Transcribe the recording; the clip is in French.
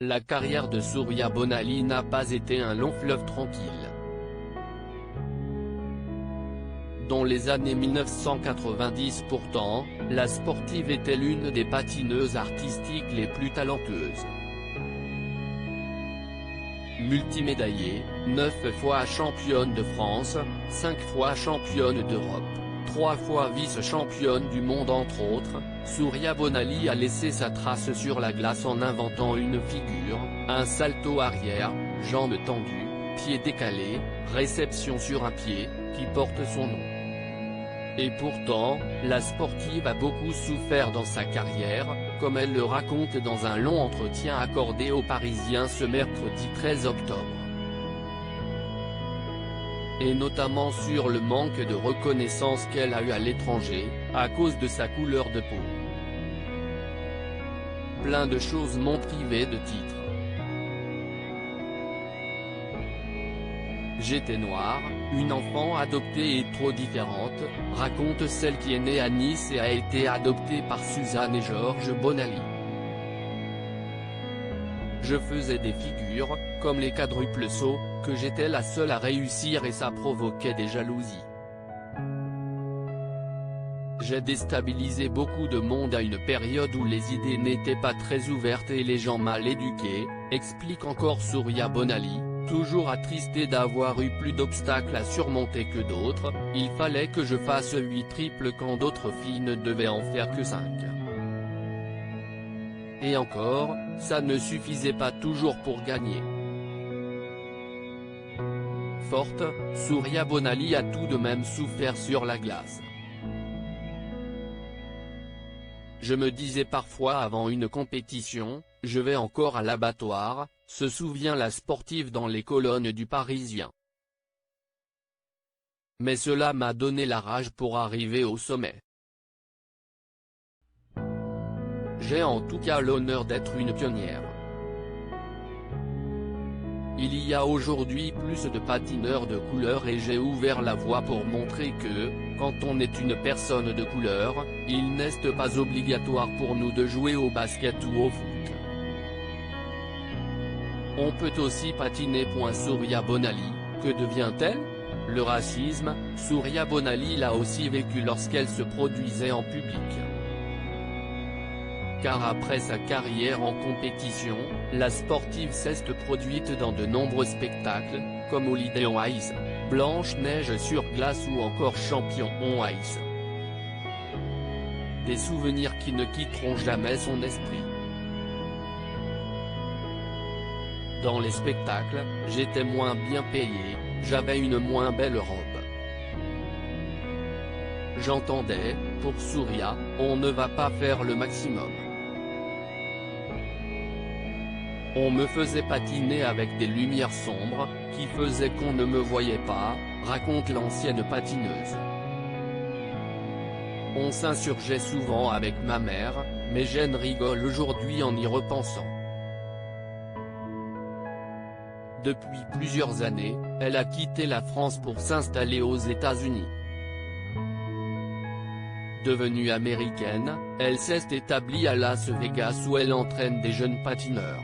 La carrière de Surya Bonaly n'a pas été un long fleuve tranquille. Dans les années 1990 pourtant, la sportive était l'une des patineuses artistiques les plus talentueuses. Multimédaillée, 9 fois championne de France, 5 fois championne d'Europe, 3 fois vice-championne du monde entre autres, Surya Bonaly a laissé sa trace sur la glace en inventant une figure, un salto arrière, jambes tendues, pieds décalés, réception sur un pied, qui porte son nom. Et pourtant, la sportive a beaucoup souffert dans sa carrière, comme elle le raconte dans un long entretien accordé aux Parisiens ce mercredi 13 octobre. Et notamment sur le manque de reconnaissance qu'elle a eu à l'étranger, à cause de sa couleur de peau. Plein de choses m'ont privé de titre. J'étais noire, une enfant adoptée et trop différente, raconte celle qui est née à Nice et a été adoptée par Suzanne et Georges Bonaly. Je faisais des figures, comme les quadruples sauts, que j'étais la seule à réussir et ça provoquait des jalousies. J'ai déstabilisé beaucoup de monde à une période où les idées n'étaient pas très ouvertes et les gens mal éduqués, explique encore Surya Bonaly. Toujours attristé d'avoir eu plus d'obstacles à surmonter que d'autres, il fallait que je fasse 8 triples quand d'autres filles ne devaient en faire que 5. Et encore, ça ne suffisait pas toujours pour gagner. Forte, Surya Bonaly a tout de même souffert sur la glace. Je me disais parfois avant une compétition, je vais encore à l'abattoir, se souvient la sportive dans les colonnes du Parisien. Mais cela m'a donné la rage pour arriver au sommet. J'ai en tout cas l'honneur d'être une pionnière. Il y a aujourd'hui plus de patineurs de couleur et j'ai ouvert la voie pour montrer que, quand on est une personne de couleur, il n'est pas obligatoire pour nous de jouer au basket ou au foot. On peut aussi patiner. Surya Bonaly, que devient-elle? Le racisme, Surya Bonaly l'a aussi vécu lorsqu'elle se produisait en public. Car après sa carrière en compétition, la sportive s'est produite dans de nombreux spectacles, comme Holiday on Ice, Blanche-Neige sur glace ou encore Champion on Ice. Des souvenirs qui ne quitteront jamais son esprit. Dans les spectacles, j'étais moins bien payé, j'avais une moins belle robe. J'entendais, pour Surya, on ne va pas faire le maximum. On me faisait patiner avec des lumières sombres, qui faisaient qu'on ne me voyait pas, raconte l'ancienne patineuse. On s'insurgeait souvent avec ma mère, mais j'en rigole aujourd'hui en y repensant. Depuis plusieurs années, elle a quitté la France pour s'installer aux États-Unis. Devenue américaine, elle s'est établie à Las Vegas où elle entraîne des jeunes patineurs.